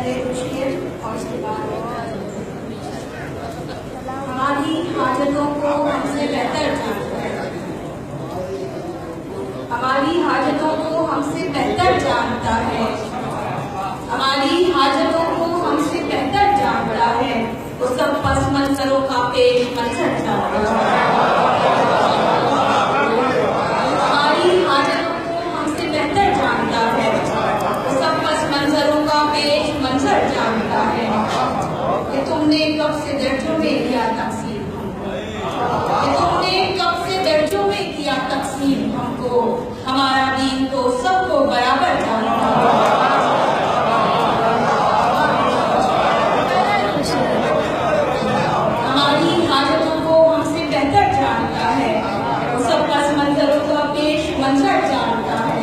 पहले शेर और उसके बाद हमारी हाजतों को हमसे बेहतर जानता है, हमारी हाजतों को हमसे बेहतर जानता है, हमारी हाजतों को हमसे बेहतर जानता है, वो सब पस मंजरों का पेश मंजर जानता है। हमारी हाजतों को हमसे बेहतर जानता है, वो सब पस मंजरों का पेश मंजर जानता है। कि तुमने कब से दर्जों में किया तकसीम हमको, कि तुमने कब से दर्जों में किया तकसीम हमको, हमारा दीन तो सबको बराबर जानता है। हमारी हाजतों को हमसे बेहतर जानता है, वो सब पस मंजरों का पेश मंजर जानता है।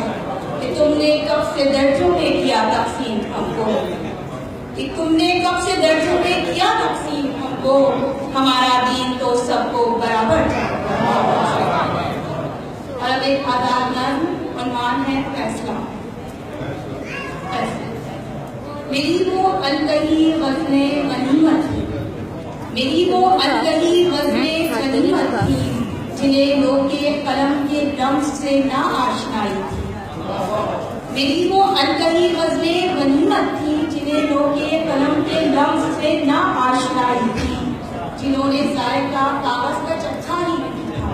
कि तुमने कब से दर्जों में किया तकसीम हमको, कि तुमने कब से दर्जों में किया तकसीम हमको, हमारा दीन तो सबको बराबर जानता है। और अब एक आजाद नज़्म उन्वान है फैसला। मेरी वो अनकही वज़्ने गनीमत थी, मेरी वो अनकही वज़्ने गनीमत थी, जिन्हें लोगे कलम के लम्स से ना आशनाई थी। मेरी वो अनकही वज़्ने गनीमत थी, जिन्हें लोगे कलम के लम्स से ना आशनाई थी, जिन्होंने जायका कागज का चक्का ही नहीं था।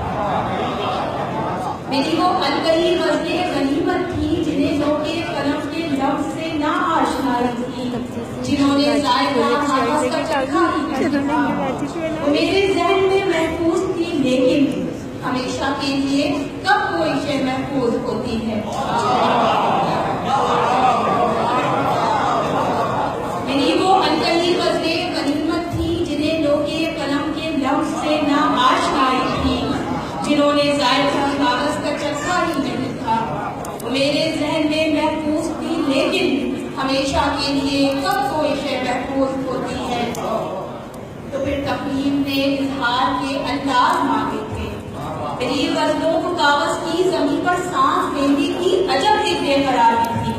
मेरी वो अनकही वज़्ने गनीमत थी, जिन्हें लोगे कलम के लम्स से ना आशनाई थी, जिन्होंने जायका कागज का चक्का ही नहीं था। मेरे ज़हन में महफूज थी, लेकिन हमेशा के लिए कब कोई शय महफूज होती है। मेरी वो अनकही वज़्ने गनीमत थी, जिन्हें लोगे कलम के लम्स से ना आशनाई थी, जिन्होंने जायका कागज का चक्का ही नहीं था। मेरे ज़हन में महफूज थी, लेकिन हमेशा के लिए कब कोई शय महफूज होती है। तो फिर तकलीम ने इजहार के अंदाज मांगे थे, मेरी गज़लों को कागज की जमीन पर सांस लेने की अजब एक बेकरारी थी।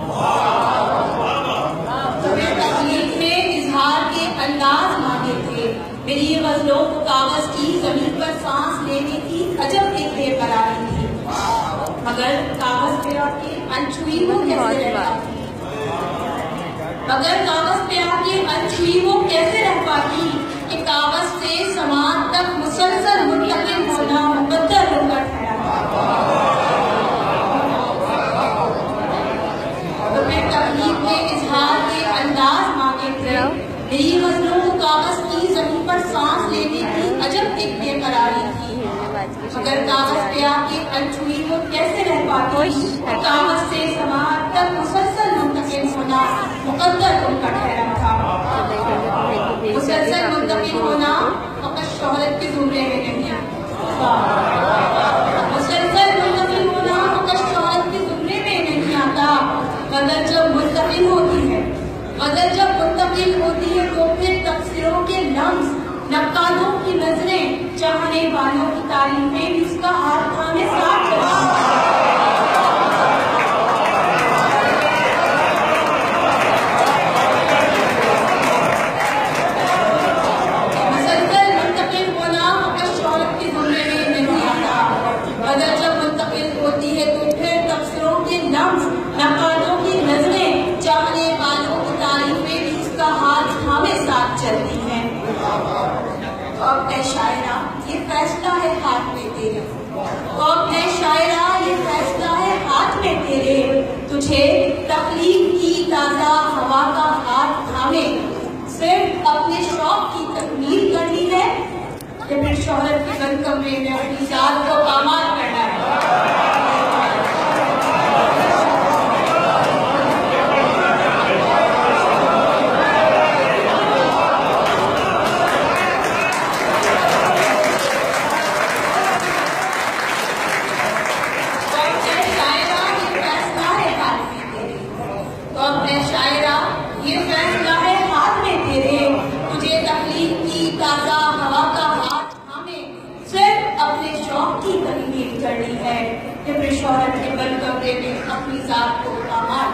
तो फिर तकलीफ ने इजहार के अंदाज मांगे थे, मेरी गज़लों को कागज की जमीन पर सांस लेने की अजब एक बेकरारी थी। मगर कागज पे आके अनछुई वो कैसे रह पाती, मगर कागज पे आके अनछुई वो कैसे रह पाती, कि कागज से समाज तक मुसलसल मुंतकिल होना मुकद्दर होकर ठहरा। तो फिर तकलीफ ने इजहार के अंदाज मांगे थे, मेरी गज़लों को कागज की जमीन पर सांस लेने की अजब एक बेकरारी थी, मगर कागज पे आके अनछुई वो कैसे रह पाती, कागज से समाज तक मुसलसल मुंतकिल होना मुकद्दर होकर ठहरा था। मुसलसल मुंतकिल होना फकत शोहरत के जुमरे में नहीं आता, मुसलसल मुंतकिल होना फकत शोहरत के जुमरे में नहीं आता। गज़ल जब मुंतकिल होती है, गज़ल जब मुंतकिल होती है, तो फिर तफसीरों के लम्स, नक्कालों की नजरें, चाहने वालों की तारीफें भी उसका हाथ थामे साथ चलती है। अब है शायरा ये फैसला है हाथ में तेरे, अब है शायरा ये फैसला है हाथ में तेरे, तुझे तकलीफ की ताज़ा हवा का हाथ थामे, सिर्फ अपने शौक की तकमील करनी है, या फिर शोहरत के बंद कमरे में अपनी जात को पामाल करना है। करनी है कि फिर शोहरत के बंद कमरे में अपनी जात को पामाल